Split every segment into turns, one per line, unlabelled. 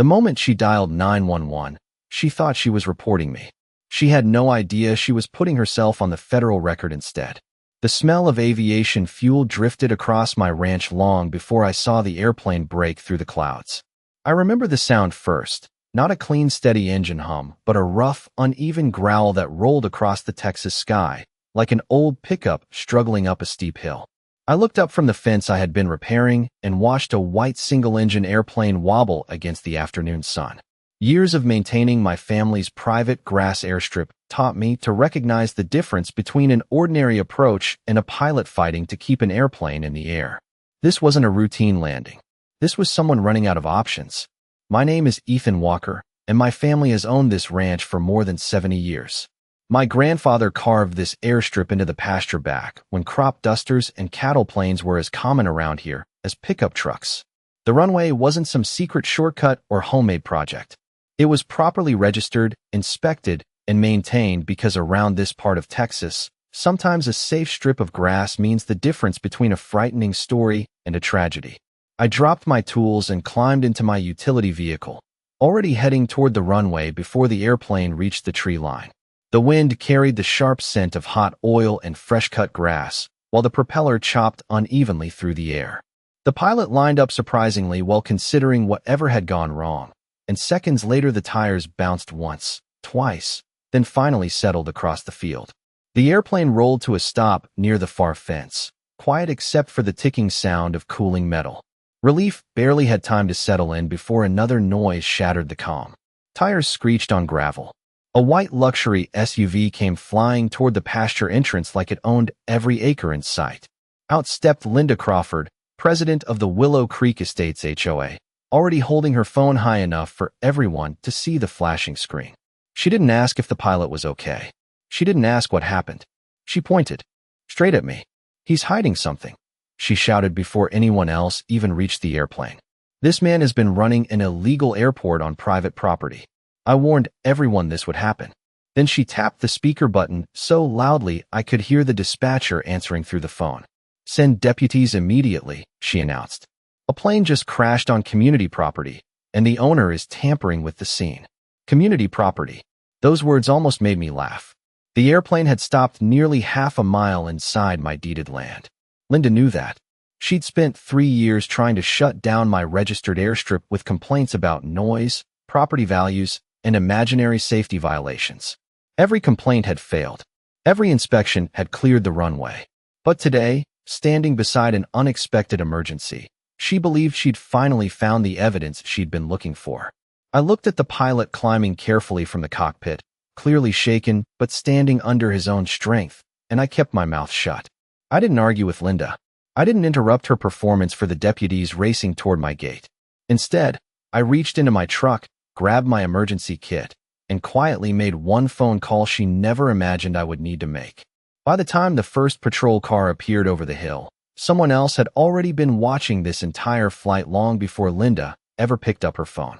The moment she dialed 911, she thought she was reporting me. She had no idea she was putting herself on the federal record instead. The smell of aviation fuel drifted across my ranch long before I saw the airplane break through the clouds. I remember the sound first, not a clean, steady engine hum, but a rough, uneven growl that rolled across the Texas sky, like an old pickup struggling up a steep hill. I looked up from the fence I had been repairing and watched a white single-engine airplane wobble against the afternoon sun. Years of maintaining my family's private grass airstrip taught me to recognize the difference between an ordinary approach and a pilot fighting to keep an airplane in the air. This wasn't a routine landing. This was someone running out of options. My name is Ethan Walker, and my family has owned this ranch for more than 70 years. My grandfather carved this airstrip into the pasture back when crop dusters and cattle planes were as common around here as pickup trucks. The runway wasn't some secret shortcut or homemade project. It was properly registered, inspected, and maintained because around this part of Texas, sometimes a safe strip of grass means the difference between a frightening story and a tragedy. I dropped my tools and climbed into my utility vehicle, already heading toward the runway before the airplane reached the tree line. The wind carried the sharp scent of hot oil and fresh-cut grass, while the propeller chopped unevenly through the air. The pilot lined up surprisingly well considering whatever had gone wrong, and seconds later the tires bounced once, twice, then finally settled across the field. The airplane rolled to a stop near the far fence, quiet except for the ticking sound of cooling metal. Relief barely had time to settle in before another noise shattered the calm. Tires screeched on gravel. A white luxury SUV came flying toward the pasture entrance like it owned every acre in sight. Out stepped Linda Crawford, president of the Willow Creek Estates HOA, already holding her phone high enough for everyone to see the flashing screen. She didn't ask if the pilot was okay. She didn't ask what happened. She pointed straight at me. "He's hiding something," she shouted before anyone else even reached the airplane. "This man has been running an illegal airport on private property. I warned everyone this would happen." Then she tapped the speaker button so loudly I could hear the dispatcher answering through the phone. "Send deputies immediately," she announced. "A plane just crashed on community property, and the owner is tampering with the scene." Community property. Those words almost made me laugh. The airplane had stopped nearly half a mile inside my deeded land. Linda knew that. She'd spent 3 years trying to shut down my registered airstrip with complaints about noise, property values, and imaginary safety violations. Every complaint had failed. Every inspection had cleared the runway. But today, standing beside an unexpected emergency, she believed she'd finally found the evidence she'd been looking for. I looked at the pilot climbing carefully from the cockpit, clearly shaken but standing under his own strength, and I kept my mouth shut. I didn't argue with Linda. I didn't interrupt her performance for the deputies racing toward my gate. Instead, I reached into my truck, grabbed my emergency kit, and quietly made one phone call she never imagined I would need to make. By the time the first patrol car appeared over the hill, someone else had already been watching this entire flight long before Linda ever picked up her phone.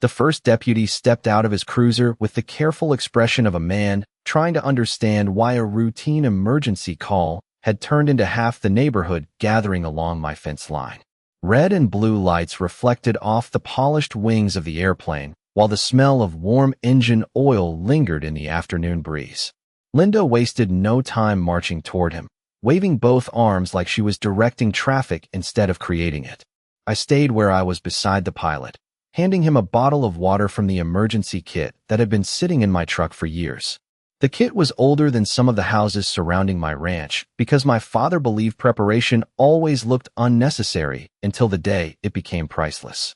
The first deputy stepped out of his cruiser with the careful expression of a man trying to understand why a routine emergency call had turned into half the neighborhood gathering along my fence line. Red and blue lights reflected off the polished wings of the airplane, while the smell of warm engine oil lingered in the afternoon breeze. Linda wasted no time marching toward him, waving both arms like she was directing traffic instead of creating it. I stayed where I was beside the pilot, handing him a bottle of water from the emergency kit that had been sitting in my truck for years. The kit was older than some of the houses surrounding my ranch because my father believed preparation always looked unnecessary until the day it became priceless.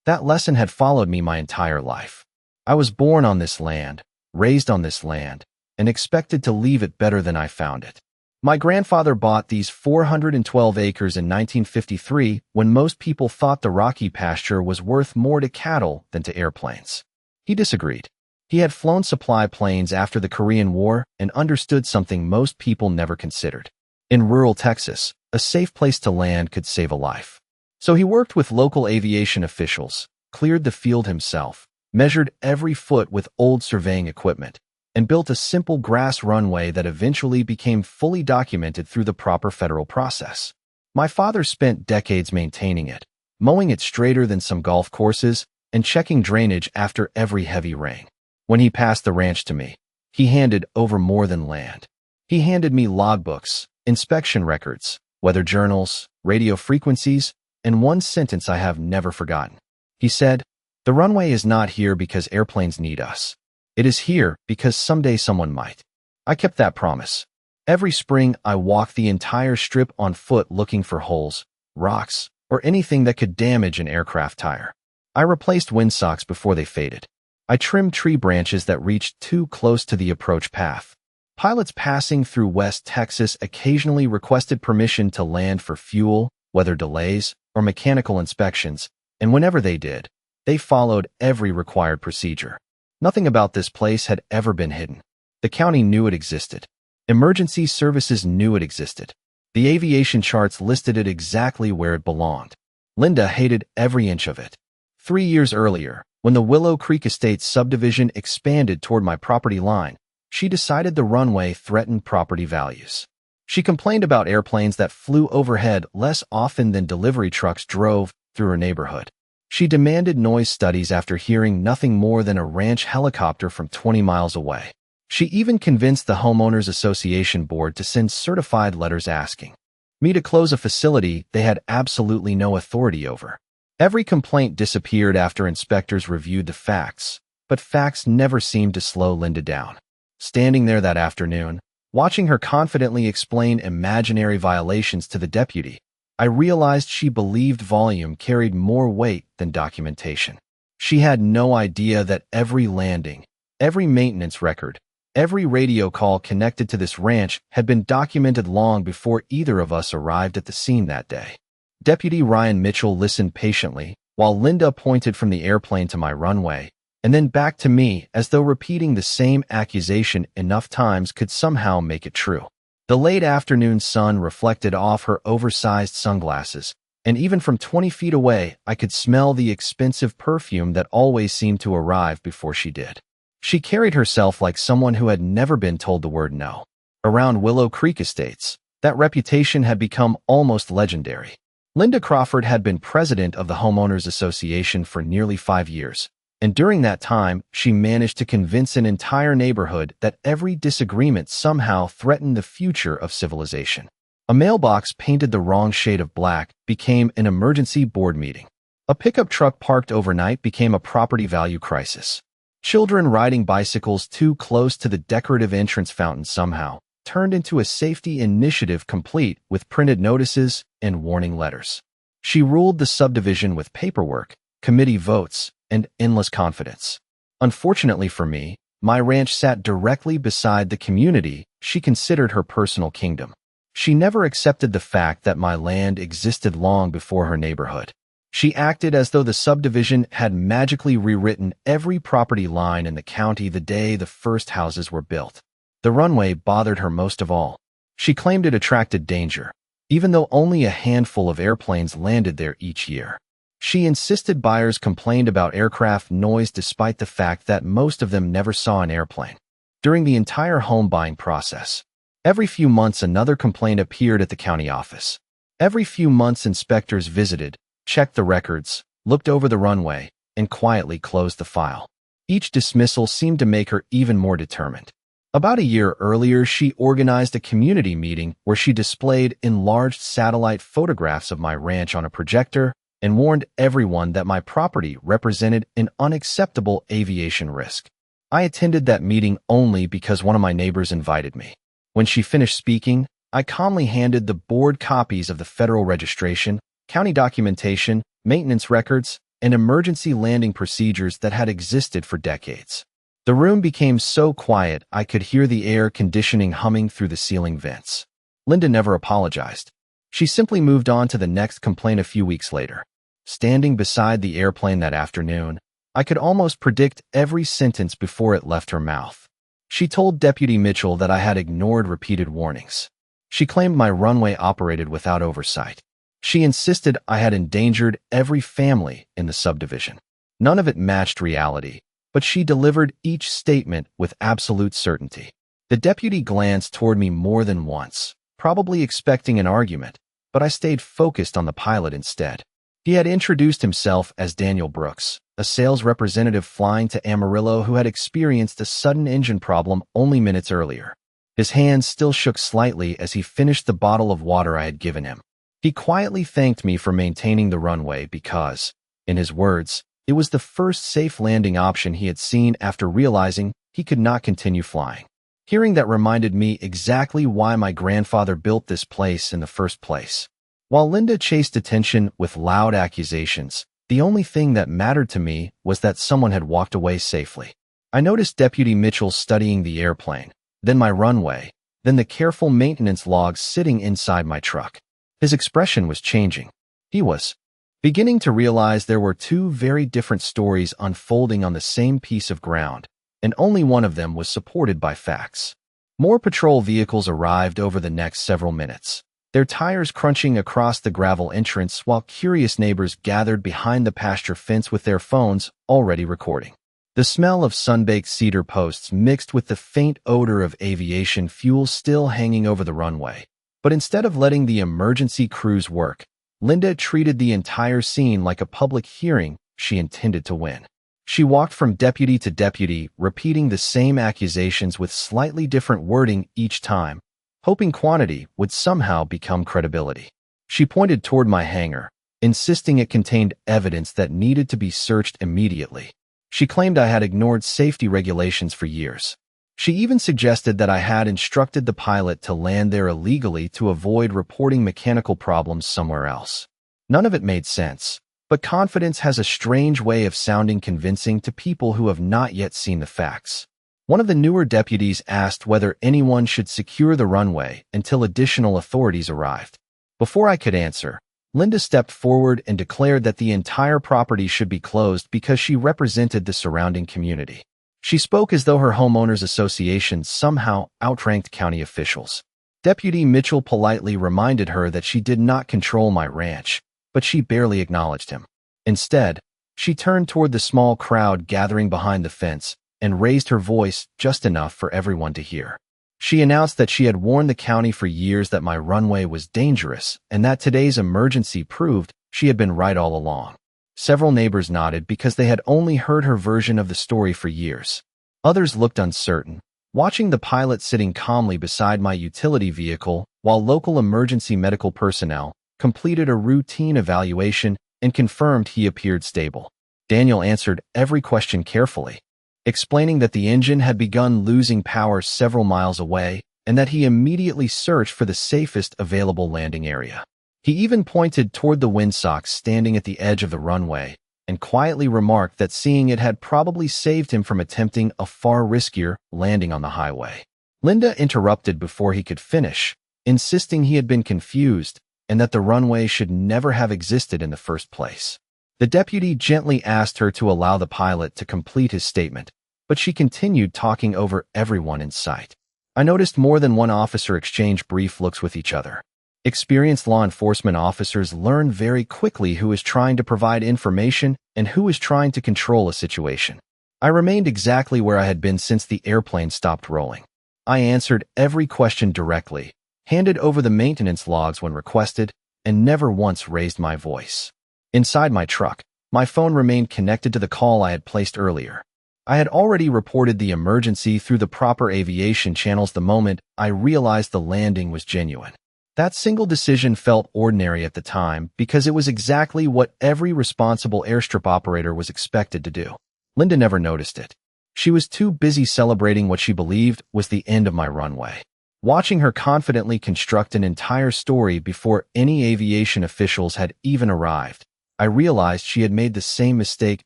That lesson had followed me my entire life. I was born on this land, raised on this land, and expected to leave it better than I found it. My grandfather bought these 412 acres in 1953 when most people thought the rocky pasture was worth more to cattle than to airplanes. He disagreed. He had flown supply planes after the Korean War and understood something most people never considered. In rural Texas, a safe place to land could save a life. So he worked with local aviation officials, cleared the field himself, measured every foot with old surveying equipment, and built a simple grass runway that eventually became fully documented through the proper federal process. My father spent decades maintaining it, mowing it straighter than some golf courses and checking drainage after every heavy rain. When he passed the ranch to me, he handed over more than land. He handed me logbooks, inspection records, weather journals, radio frequencies, and one sentence I have never forgotten. He said, "The runway is not here because airplanes need us. It is here because someday someone might." I kept that promise. Every spring, I walked the entire strip on foot looking for holes, rocks, or anything that could damage an aircraft tire. I replaced windsocks before they faded. I trimmed tree branches that reached too close to the approach path. Pilots passing through West Texas occasionally requested permission to land for fuel, weather delays, or mechanical inspections, and whenever they did, they followed every required procedure. Nothing about this place had ever been hidden. The county knew it existed. Emergency services knew it existed. The aviation charts listed it exactly where it belonged. Linda hated every inch of it. 3 years earlier, when the Willow Creek Estates subdivision expanded toward my property line, she decided the runway threatened property values. She complained about airplanes that flew overhead less often than delivery trucks drove through her neighborhood. She demanded noise studies after hearing nothing more than a ranch helicopter from 20 miles away. She even convinced the Homeowners Association board to send certified letters asking me to close a facility they had absolutely no authority over. Every complaint disappeared after inspectors reviewed the facts, but facts never seemed to slow Linda down. Standing there that afternoon, watching her confidently explain imaginary violations to the deputy, I realized she believed volume carried more weight than documentation. She had no idea that every landing, every maintenance record, every radio call connected to this ranch had been documented long before either of us arrived at the scene that day. Deputy Ryan Mitchell listened patiently, while Linda pointed from the airplane to my runway, and then back to me as though repeating the same accusation enough times could somehow make it true. The late afternoon sun reflected off her oversized sunglasses, and even from 20 feet away, I could smell the expensive perfume that always seemed to arrive before she did. She carried herself like someone who had never been told the word no. Around Willow Creek Estates, that reputation had become almost legendary. Linda Crawford had been president of the Homeowners Association for nearly 5 years, and during that time, she managed to convince an entire neighborhood that every disagreement somehow threatened the future of civilization. A mailbox painted the wrong shade of black became an emergency board meeting. A pickup truck parked overnight became a property value crisis. Children riding bicycles too close to the decorative entrance fountain somehow turned into a safety initiative complete with printed notices and warning letters. She ruled the subdivision with paperwork, committee votes, and endless confidence. Unfortunately for me, my ranch sat directly beside the community she considered her personal kingdom. She never accepted the fact that my land existed long before her neighborhood. She acted as though the subdivision had magically rewritten every property line in the county the day the first houses were built. The runway bothered her most of all. She claimed it attracted danger, even though only a handful of airplanes landed there each year. She insisted buyers complained about aircraft noise despite the fact that most of them never saw an airplane. During the entire home buying process, every few months another complaint appeared at the county office. Every few months inspectors visited, checked the records, looked over the runway, and quietly closed the file. Each dismissal seemed to make her even more determined. About a year earlier, she organized a community meeting where she displayed enlarged satellite photographs of my ranch on a projector and warned everyone that my property represented an unacceptable aviation risk. I attended that meeting only because one of my neighbors invited me. When she finished speaking, I calmly handed the board copies of the federal registration, county documentation, maintenance records, and emergency landing procedures that had existed for decades. The room became so quiet I could hear the air conditioning humming through the ceiling vents. Linda never apologized. She simply moved on to the next complaint a few weeks later. Standing beside the airplane that afternoon, I could almost predict every sentence before it left her mouth. She told Deputy Mitchell that I had ignored repeated warnings. She claimed my runway operated without oversight. She insisted I had endangered every family in the subdivision. None of it matched reality, but she delivered each statement with absolute certainty. The deputy glanced toward me more than once, probably expecting an argument, but I stayed focused on the pilot instead. He had introduced himself as Daniel Brooks, a sales representative flying to Amarillo who had experienced a sudden engine problem only minutes earlier. His hands still shook slightly as he finished the bottle of water I had given him. He quietly thanked me for maintaining the runway because, in his words, it was the first safe landing option he had seen after realizing he could not continue flying. Hearing that reminded me exactly why my grandfather built this place in the first place. While Linda chased attention with loud accusations, the only thing that mattered to me was that someone had walked away safely. I noticed Deputy Mitchell studying the airplane, then my runway, then the careful maintenance logs sitting inside my truck. His expression was changing. He was beginning to realize there were two very different stories unfolding on the same piece of ground, and only one of them was supported by facts. More patrol vehicles arrived over the next several minutes, their tires crunching across the gravel entrance while curious neighbors gathered behind the pasture fence with their phones already recording. The smell of sun-baked cedar posts mixed with the faint odor of aviation fuel still hanging over the runway. But instead of letting the emergency crews work, Linda treated the entire scene like a public hearing she intended to win. She walked from deputy to deputy, repeating the same accusations with slightly different wording each time, hoping quantity would somehow become credibility. She pointed toward my hangar, insisting it contained evidence that needed to be searched immediately. She claimed I had ignored safety regulations for years. She even suggested that I had instructed the pilot to land there illegally to avoid reporting mechanical problems somewhere else. None of it made sense, but confidence has a strange way of sounding convincing to people who have not yet seen the facts. One of the newer deputies asked whether anyone should secure the runway until additional authorities arrived. Before I could answer, Linda stepped forward and declared that the entire property should be closed because she represented the surrounding community. She spoke as though her homeowners association somehow outranked county officials. Deputy Mitchell politely reminded her that she did not control my ranch, but she barely acknowledged him. Instead, she turned toward the small crowd gathering behind the fence and raised her voice just enough for everyone to hear. She announced that she had warned the county for years that my runway was dangerous and that today's emergency proved she had been right all along. Several neighbors nodded because they had only heard her version of the story for years. Others looked uncertain, watching the pilot sitting calmly beside my utility vehicle while local emergency medical personnel completed a routine evaluation and confirmed he appeared stable. Daniel answered every question carefully, explaining that the engine had begun losing power several miles away and that he immediately searched for the safest available landing area. He even pointed toward the windsocks standing at the edge of the runway and quietly remarked that seeing it had probably saved him from attempting a far riskier landing on the highway. Linda interrupted before he could finish, insisting he had been confused and that the runway should never have existed in the first place. The deputy gently asked her to allow the pilot to complete his statement, but she continued talking over everyone in sight. I noticed more than one officer exchange brief looks with each other. Experienced law enforcement officers learn very quickly who is trying to provide information and who is trying to control a situation. I remained exactly where I had been since the airplane stopped rolling. I answered every question directly, handed over the maintenance logs when requested, and never once raised my voice. Inside my truck, my phone remained connected to the call I had placed earlier. I had already reported the emergency through the proper aviation channels the moment I realized the landing was genuine. That single decision felt ordinary at the time because it was exactly what every responsible airstrip operator was expected to do. Linda never noticed it. She was too busy celebrating what she believed was the end of my runway. Watching her confidently construct an entire story before any aviation officials had even arrived, I realized she had made the same mistake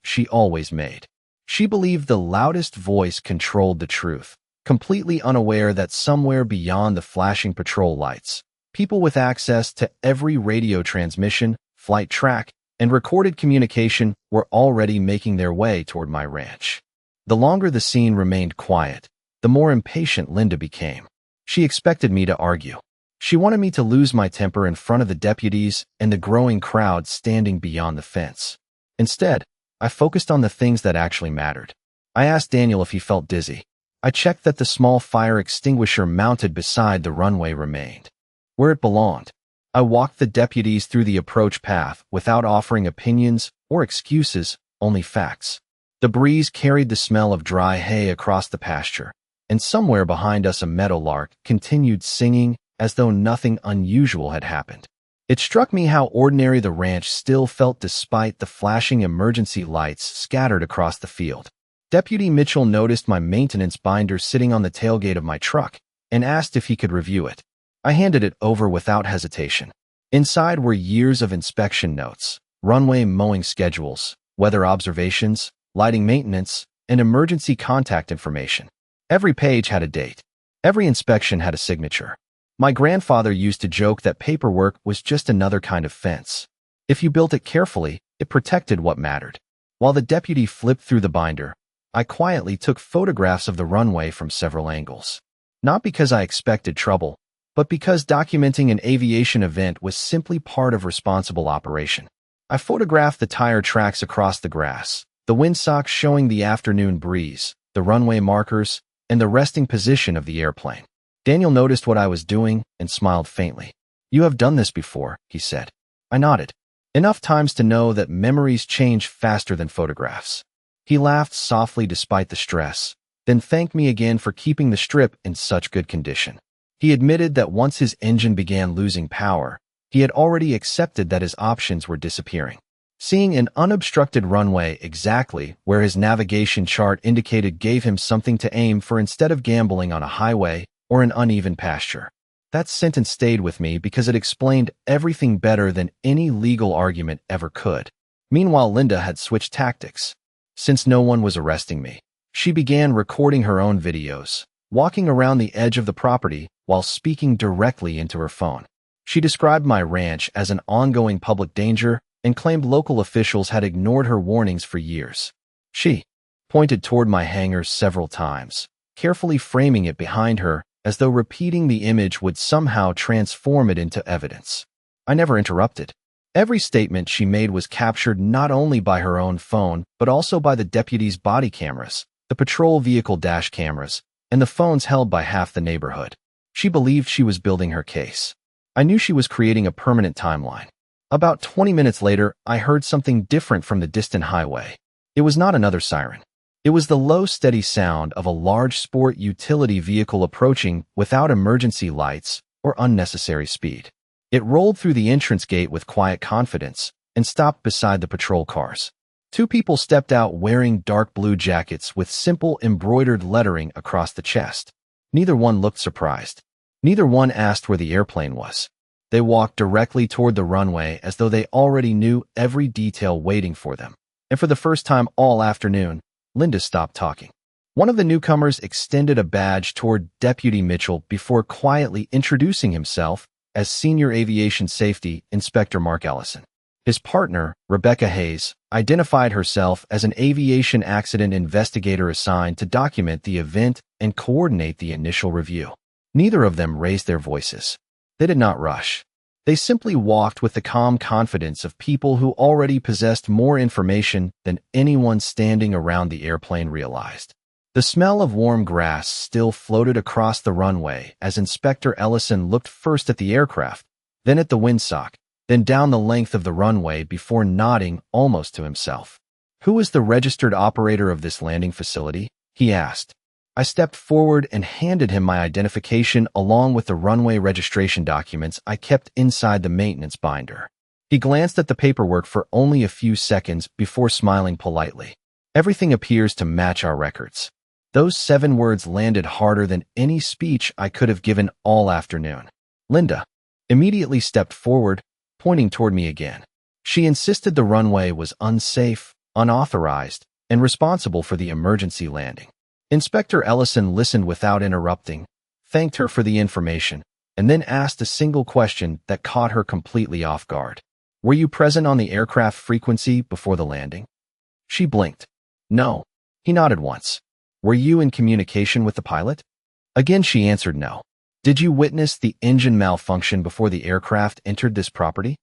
she always made. She believed the loudest voice controlled the truth, completely unaware that somewhere beyond the flashing patrol lights, people with access to every radio transmission, flight track, and recorded communication were already making their way toward my ranch. The longer the scene remained quiet, the more impatient Linda became. She expected me to argue. She wanted me to lose my temper in front of the deputies and the growing crowd standing beyond the fence. Instead, I focused on the things that actually mattered. I asked Daniel if he felt dizzy. I checked that the small fire extinguisher mounted beside the runway remained where it belonged. I walked the deputies through the approach path without offering opinions or excuses, only facts. The breeze carried the smell of dry hay across the pasture, and somewhere behind us a meadowlark continued singing as though nothing unusual had happened. It struck me how ordinary the ranch still felt despite the flashing emergency lights scattered across the field. Deputy Mitchell noticed my maintenance binder sitting on the tailgate of my truck and asked if he could review it. I handed it over without hesitation. Inside were years of inspection notes, runway mowing schedules, weather observations, lighting maintenance, and emergency contact information. Every page had a date. Every inspection had a signature. My grandfather used to joke that paperwork was just another kind of fence. If you built it carefully, it protected what mattered. While the deputy flipped through the binder, I quietly took photographs of the runway from several angles. Not because I expected trouble, but because documenting an aviation event was simply part of responsible operation. I photographed the tire tracks across the grass, the windsocks showing the afternoon breeze, the runway markers, and the resting position of the airplane. Daniel noticed what I was doing and smiled faintly. "You have done this before," he said. I nodded. Enough times to know that memories change faster than photographs. He laughed softly despite the stress, then thanked me again for keeping the strip in such good condition. He admitted that once his engine began losing power, he had already accepted that his options were disappearing. Seeing an unobstructed runway exactly where his navigation chart indicated gave him something to aim for instead of gambling on a highway or an uneven pasture. That sentence stayed with me because it explained everything better than any legal argument ever could. Meanwhile, Linda had switched tactics. Since no one was arresting me, she began recording her own videos, walking around the edge of the property while speaking directly into her phone. She described my ranch as an ongoing public danger and claimed local officials had ignored her warnings for years. She pointed toward my hangar several times, carefully framing it behind her as though repeating the image would somehow transform it into evidence. I never interrupted. Every statement she made was captured not only by her own phone, but also by the deputies' body cameras, the patrol vehicle dash cameras, and the phones held by half the neighborhood. She believed she was building her case. I knew she was creating a permanent timeline. About 20 minutes later, I heard something different from the distant highway. It was not another siren. It was the low, steady sound of a large sport utility vehicle approaching without emergency lights or unnecessary speed. It rolled through the entrance gate with quiet confidence and stopped beside the patrol cars. Two people stepped out wearing dark blue jackets with simple embroidered lettering across the chest. Neither one looked surprised. Neither one asked where the airplane was. They walked directly toward the runway as though they already knew every detail waiting for them. And for the first time all afternoon, Linda stopped talking. One of the newcomers extended a badge toward Deputy Mitchell before quietly introducing himself as Senior Aviation Safety Inspector Mark Ellison. His partner, Rebecca Hayes, identified herself as an aviation accident investigator assigned to document the event and coordinate the initial review. Neither of them raised their voices. They did not rush. They simply walked with the calm confidence of people who already possessed more information than anyone standing around the airplane realized. The smell of warm grass still floated across the runway as Inspector Ellison looked first at the aircraft, then at the windsock, then down the length of the runway before nodding almost to himself. "Who is the registered operator of this landing facility?" he asked. I stepped forward and handed him my identification along with the runway registration documents I kept inside the maintenance binder. He glanced at the paperwork for only a few seconds before smiling politely. "Everything appears to match our records." Those 7 words landed harder than any speech I could have given all afternoon. Linda immediately stepped forward, pointing toward me again. She insisted the runway was unsafe, unauthorized, and responsible for the emergency landing. Inspector Ellison listened without interrupting, thanked her for the information, and then asked a single question that caught her completely off guard. "Were you present on the aircraft frequency before the landing?" She blinked. "No." He nodded once. "Were you in communication with the pilot?" Again she answered no. "Did you witness the engine malfunction before the aircraft entered this property?"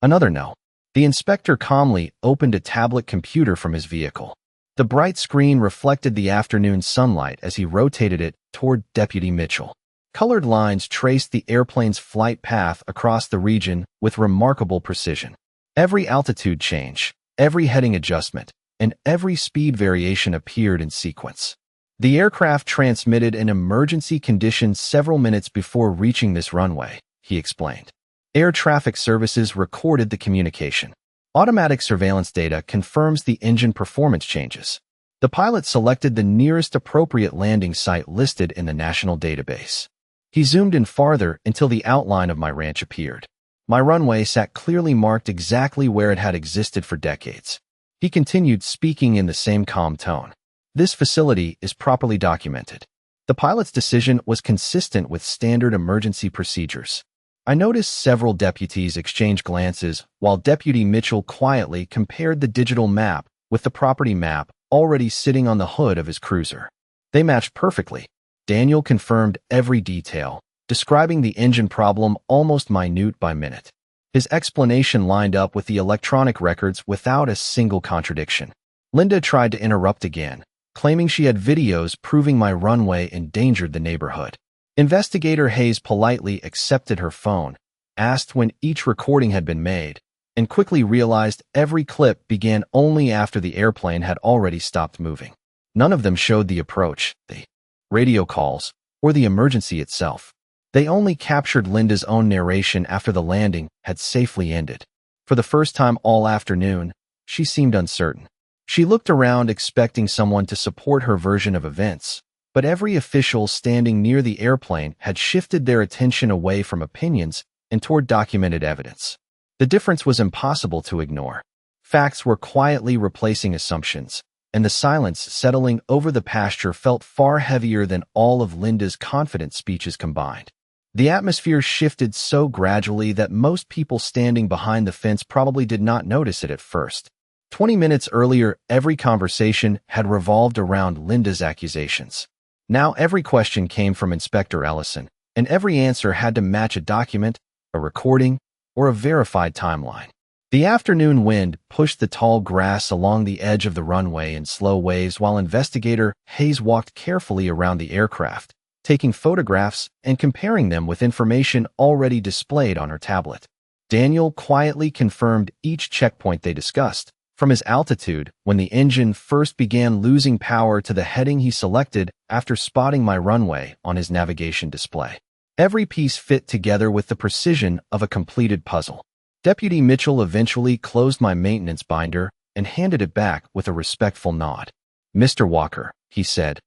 Another no. The inspector calmly opened a tablet computer from his vehicle. The bright screen reflected the afternoon sunlight as he rotated it toward Deputy Mitchell. Colored lines traced the airplane's flight path across the region with remarkable precision. Every altitude change, every heading adjustment, and every speed variation appeared in sequence. The aircraft transmitted an emergency condition several minutes before reaching this runway, he explained. Air traffic services recorded the communication. Automatic surveillance data confirms the engine performance changes. The pilot selected the nearest appropriate landing site listed in the national database. He zoomed in farther until the outline of my ranch appeared. My runway sat clearly marked exactly where it had existed for decades. He continued, speaking in the same calm tone. This facility is properly documented. The pilot's decision was consistent with standard emergency procedures. I noticed several deputies exchange glances while Deputy Mitchell quietly compared the digital map with the property map already sitting on the hood of his cruiser. They matched perfectly. Daniel confirmed every detail, describing the engine problem almost minute by minute. His explanation lined up with the electronic records without a single contradiction. Linda tried to interrupt again, claiming she had videos proving my runway endangered the neighborhood. Investigator Hayes politely accepted her phone, asked when each recording had been made, and quickly realized every clip began only after the airplane had already stopped moving. None of them showed the approach, the radio calls, or the emergency itself. They only captured Linda's own narration after the landing had safely ended. For the first time all afternoon, she seemed uncertain. She looked around expecting someone to support her version of events, but every official standing near the airplane had shifted their attention away from opinions and toward documented evidence. The difference was impossible to ignore. Facts were quietly replacing assumptions, and the silence settling over the pasture felt far heavier than all of Linda's confident speeches combined. The atmosphere shifted so gradually that most people standing behind the fence probably did not notice it at first. 20 minutes earlier, every conversation had revolved around Linda's accusations. Now every question came from Inspector Ellison, and every answer had to match a document, a recording, or a verified timeline. The afternoon wind pushed the tall grass along the edge of the runway in slow waves while Investigator Hayes walked carefully around the aircraft, taking photographs and comparing them with information already displayed on her tablet. Daniel quietly confirmed each checkpoint they discussed, from his altitude when the engine first began losing power to the heading he selected after spotting my runway on his navigation display. Every piece fit together with the precision of a completed puzzle. Deputy Mitchell eventually closed my maintenance binder and handed it back with a respectful nod. "Mr. Walker," he said,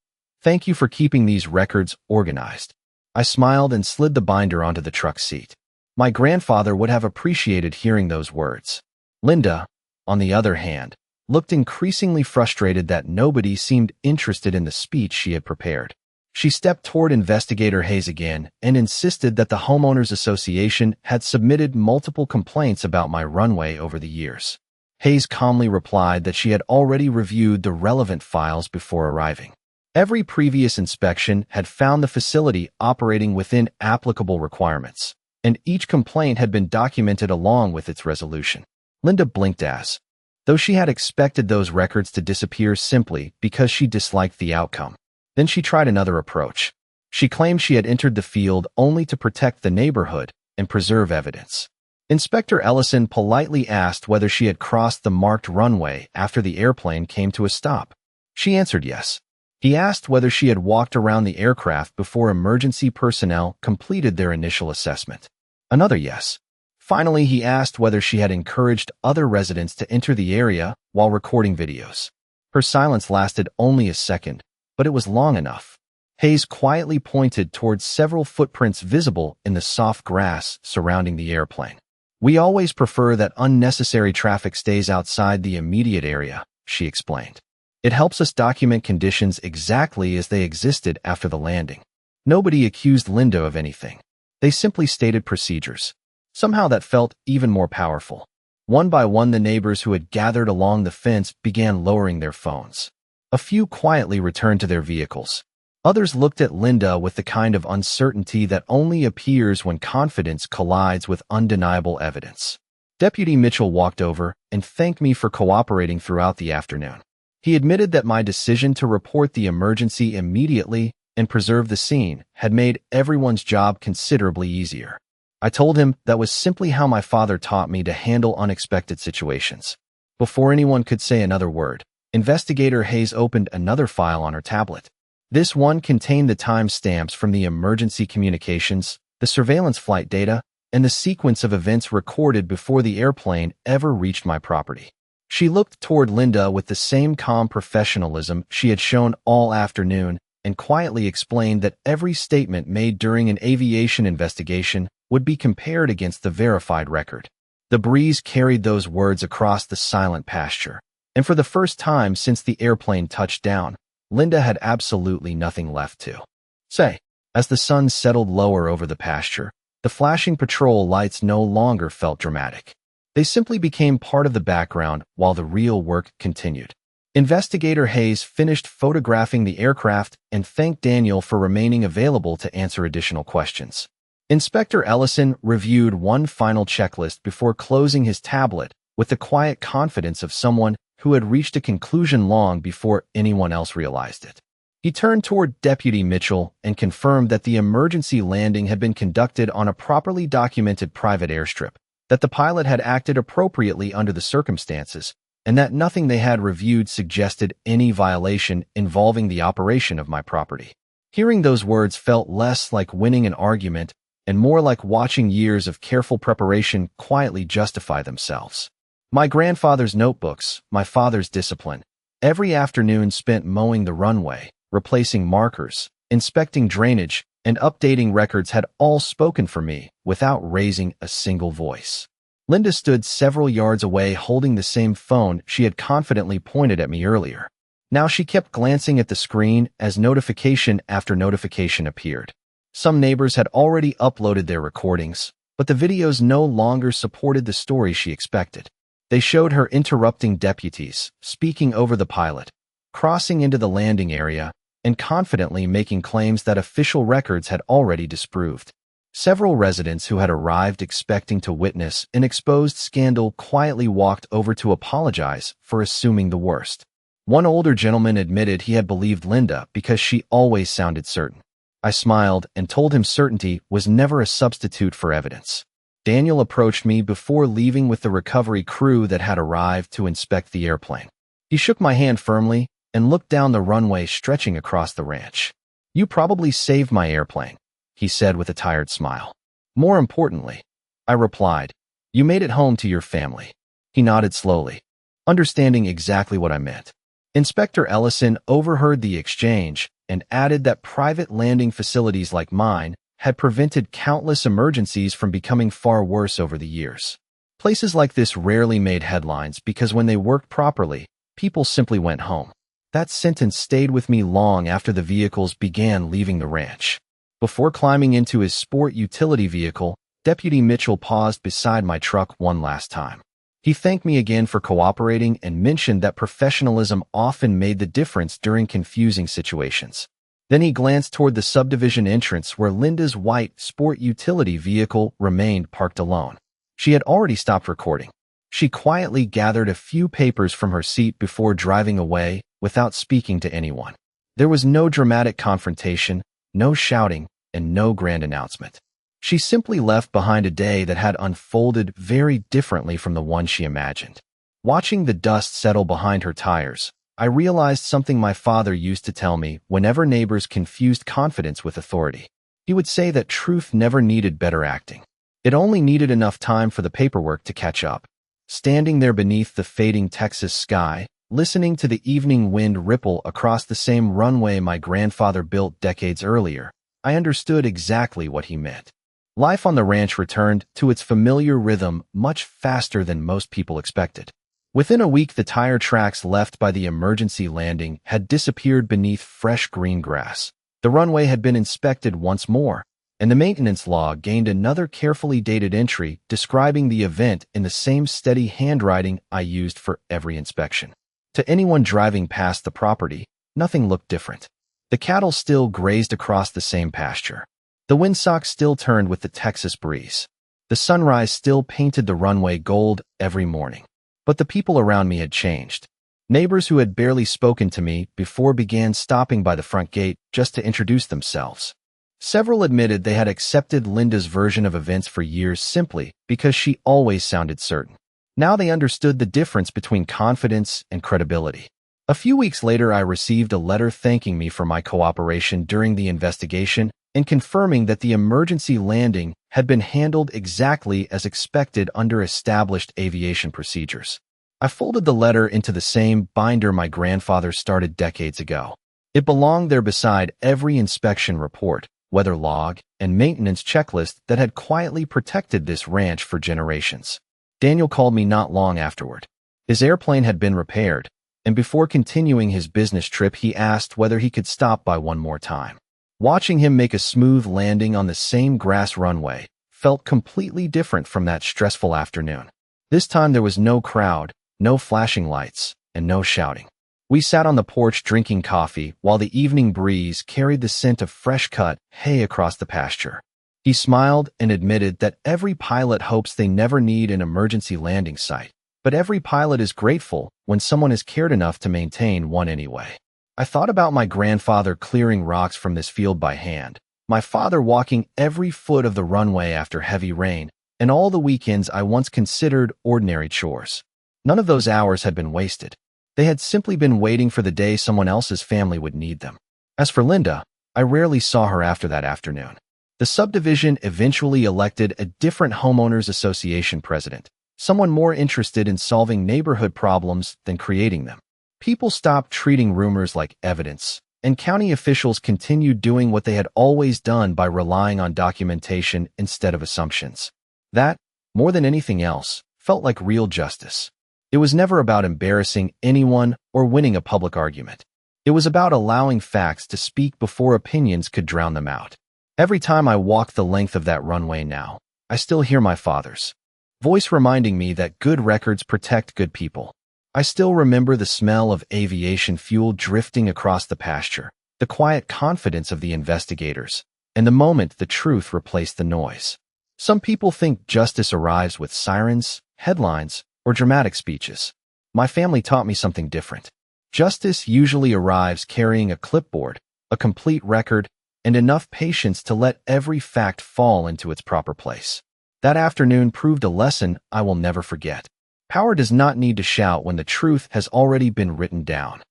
"thank you for keeping these records organized." I smiled and slid the binder onto the truck seat. My grandfather would have appreciated hearing those words. Linda, on the other hand, looked increasingly frustrated that nobody seemed interested in the speech she had prepared. She stepped toward Investigator Hayes again and insisted that the Homeowners Association had submitted multiple complaints about my runway over the years. Hayes calmly replied that she had already reviewed the relevant files before arriving. Every previous inspection had found the facility operating within applicable requirements, and each complaint had been documented along with its resolution. Linda blinked as though she had expected those records to disappear simply because she disliked the outcome. Then she tried another approach. She claimed she had entered the field only to protect the neighborhood and preserve evidence. Inspector Ellison politely asked whether she had crossed the marked runway after the airplane came to a stop. She answered yes. He asked whether she had walked around the aircraft before emergency personnel completed their initial assessment. Another yes. Finally, he asked whether she had encouraged other residents to enter the area while recording videos. Her silence lasted only a second, but it was long enough. Hayes quietly pointed towards several footprints visible in the soft grass surrounding the airplane. "We always prefer that unnecessary traffic stays outside the immediate area," she explained. "It helps us document conditions exactly as they existed after the landing." Nobody accused Linda of anything. They simply stated procedures. Somehow that felt even more powerful. One by one, the neighbors who had gathered along the fence began lowering their phones. A few quietly returned to their vehicles. Others looked at Linda with the kind of uncertainty that only appears when confidence collides with undeniable evidence. Deputy Mitchell walked over and thanked me for cooperating throughout the afternoon. He admitted that my decision to report the emergency immediately and preserve the scene had made everyone's job considerably easier. I told him that was simply how my father taught me to handle unexpected situations. Before anyone could say another word, Investigator Hayes opened another file on her tablet. This one contained the timestamps from the emergency communications, the surveillance flight data, and the sequence of events recorded before the airplane ever reached my property. She looked toward Linda with the same calm professionalism she had shown all afternoon and quietly explained that every statement made during an aviation investigation would be compared against the verified record. The breeze carried those words across the silent pasture, and for the first time since the airplane touched down, Linda had absolutely nothing left to say. As the sun settled lower over the pasture, the flashing patrol lights no longer felt dramatic. They simply became part of the background while the real work continued. Investigator Hayes finished photographing the aircraft and thanked Daniel for remaining available to answer additional questions. Inspector Ellison reviewed one final checklist before closing his tablet with the quiet confidence of someone who had reached a conclusion long before anyone else realized it. He turned toward Deputy Mitchell and confirmed that the emergency landing had been conducted on a properly documented private airstrip, that the pilot had acted appropriately under the circumstances, and that nothing they had reviewed suggested any violation involving the operation of my property. Hearing those words felt less like winning an argument and more like watching years of careful preparation quietly justify themselves. My grandfather's notebooks, my father's discipline, every afternoon spent mowing the runway, replacing markers, inspecting drainage, and updating records had all spoken for me without raising a single voice. Linda stood several yards away holding the same phone she had confidently pointed at me earlier. Now she kept glancing at the screen as notification after notification appeared. Some neighbors had already uploaded their recordings, but the videos no longer supported the story she expected. They showed her interrupting deputies, speaking over the pilot, crossing into the landing area, and confidently making claims that official records had already disproved. Several residents who had arrived expecting to witness an exposed scandal quietly walked over to apologize for assuming the worst. One older gentleman admitted he had believed Linda because she always sounded certain. I smiled and told him certainty was never a substitute for evidence. Daniel approached me before leaving with the recovery crew that had arrived to inspect the airplane. He shook my hand firmly and looked down the runway stretching across the ranch. "You probably saved my airplane," he said with a tired smile. "More importantly," I replied, "you made it home to your family." He nodded slowly, understanding exactly what I meant. Inspector Ellison overheard the exchange and added that private landing facilities like mine had prevented countless emergencies from becoming far worse over the years. Places like this rarely made headlines because when they worked properly, people simply went home. That sentence stayed with me long after the vehicles began leaving the ranch. Before climbing into his sport utility vehicle, Deputy Mitchell paused beside my truck one last time. He thanked me again for cooperating and mentioned that professionalism often made the difference during confusing situations. Then he glanced toward the subdivision entrance where Linda's white sport utility vehicle remained parked alone. She had already stopped recording. She quietly gathered a few papers from her seat before driving away without speaking to anyone. There was no dramatic confrontation, no shouting, and no grand announcement. She simply left behind a day that had unfolded very differently from the one she imagined. Watching the dust settle behind her tires, I realized something my father used to tell me whenever neighbors confused confidence with authority. He would say that truth never needed better acting. It only needed enough time for the paperwork to catch up. Standing there beneath the fading Texas sky, listening to the evening wind ripple across the same runway my grandfather built decades earlier, I understood exactly what he meant. Life on the ranch returned to its familiar rhythm much faster than most people expected. Within a week, the tire tracks left by the emergency landing had disappeared beneath fresh green grass. The runway had been inspected once more, and the maintenance log gained another carefully dated entry describing the event in the same steady handwriting I used for every inspection. To anyone driving past the property, nothing looked different. The cattle still grazed across the same pasture. The windsock still turned with the Texas breeze. The sunrise still painted the runway gold every morning. But the people around me had changed. Neighbors who had barely spoken to me before began stopping by the front gate just to introduce themselves. Several admitted they had accepted Linda's version of events for years simply because she always sounded certain. Now they understood the difference between confidence and credibility. A few weeks later, I received a letter thanking me for my cooperation during the investigation and confirming that the emergency landing had been handled exactly as expected under established aviation procedures. I folded the letter into the same binder my grandfather started decades ago. It belonged there beside every inspection report, weather log, and maintenance checklist that had quietly protected this ranch for generations. Daniel called me not long afterward. His airplane had been repaired, and before continuing his business trip, he asked whether he could stop by one more time. Watching him make a smooth landing on the same grass runway felt completely different from that stressful afternoon. This time there was no crowd, no flashing lights, and no shouting. We sat on the porch drinking coffee while the evening breeze carried the scent of fresh-cut hay across the pasture. He smiled and admitted that every pilot hopes they never need an emergency landing site, but every pilot is grateful when someone has cared enough to maintain one anyway. I thought about my grandfather clearing rocks from this field by hand, my father walking every foot of the runway after heavy rain, and all the weekends I once considered ordinary chores. None of those hours had been wasted. They had simply been waiting for the day someone else's family would need them. As for Linda, I rarely saw her after that afternoon. The subdivision eventually elected a different homeowners association president, someone more interested in solving neighborhood problems than creating them. People stopped treating rumors like evidence, and county officials continued doing what they had always done by relying on documentation instead of assumptions. That, more than anything else, felt like real justice. It was never about embarrassing anyone or winning a public argument. It was about allowing facts to speak before opinions could drown them out. Every time I walk the length of that runway now, I still hear my father's voice reminding me that good records protect good people. I still remember the smell of aviation fuel drifting across the pasture, the quiet confidence of the investigators, and the moment the truth replaced the noise. Some people think justice arrives with sirens, headlines, or dramatic speeches. My family taught me something different. Justice usually arrives carrying a clipboard, a complete record, and enough patience to let every fact fall into its proper place. That afternoon proved a lesson I will never forget. Power does not need to shout when the truth has already been written down.